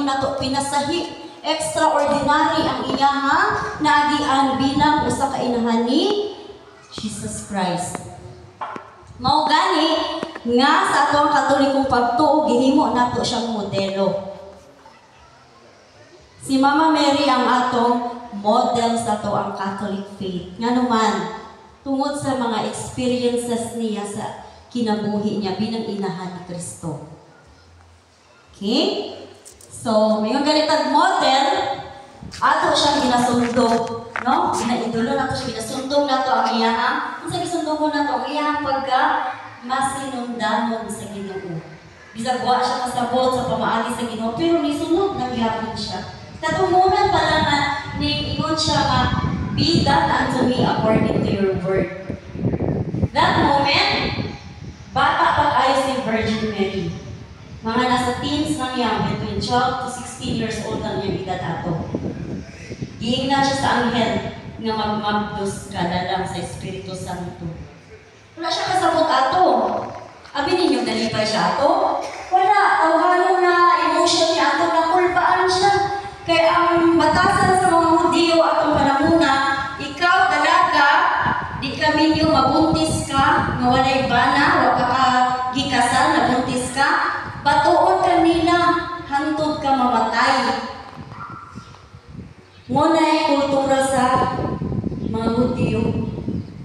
ingon nato pinasahi extraordinary ang iyaha naagian bilang usa ka inahan ni Jesus Christ. Mao gani nga sa atong katolikong pagtuo gihimo nato siyang modelo. Si Mama Mary ang atong model sa ato ang Catholic faith. Nga naman, tungod sa mga experiences niya sa kinabuhi niya bilang inahan ni Kristo. Okay? So, may ganitag model, ato siyang ginasundog, no? Ginaidolo nato siya, ginasundog nato ang iyahang, kung sa gisundog nato ang iyahang pagka masinundanon sa Ginoo. Bisagwa siya kasabot sa pamaagi sa Ginoo, pero nisunod na gyapon siya. Katumunan pala na ingon siya nga, be that unto me according to your word. That moment, bata pa kayo si Virgin Mary. Mga nasa teens lang yan, between 12 to 16 years old lang yung edad ato. Giingnan siya sa anghel nga magmabdos kada lang sa Espiritu Santo. Wala siya kasabot ato. Abi ninyo, nalipay siya ato? Wala, tawhanon na emotion niya ato, nakulpaan siya. Kaya ang batasan sa mga Hudiyo atong panahuna, ikaw dalaga, di kami niyo mabuntis ka, nga walay bana, wag ka gikasal, nabuntis ka, batuon ka nila, hantod ka mamatay. Ngunay kultura sa mga Hudiyo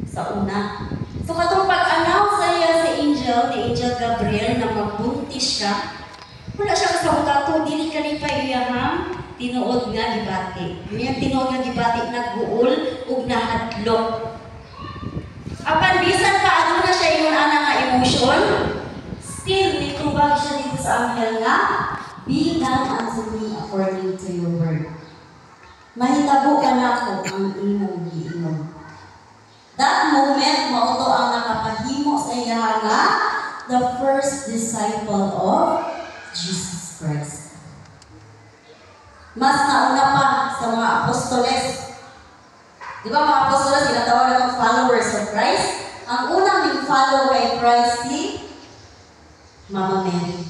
sa una. So katong pag-announce sa iya si Angel Gabriel na magbuntis ka, wala siya kasabot ato, dili ka ni paiyahang, tinuod nga gibati. Yung tinuod nga gibati nagbuol ug nahadlok. Apan bisan pa ano na siya ingon ana nga emotion, still nitubag siya dito sa anghel nga, be done unto me according to your word. Mahitabo ka na ako ang imong giingon. That moment, mauto ang nakapahimo sa iya nga, the first disciple of Jesus Christ. Mas nauna pa sa mga apostoles. Di ba mga apostoles, tinatawag ng followers of Christ? Ang unang nag-follow kay Christ si Mama Mary.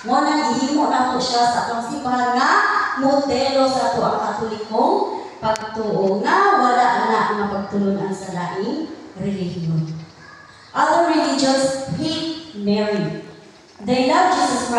Muna gihimo na po siya sa atong simbahan nga modelo sa ato ang katolikong pagtuo nga wala na nga pagtulunan sa laing relihiyon. Other religions hate Mary. They love Jesus Christ.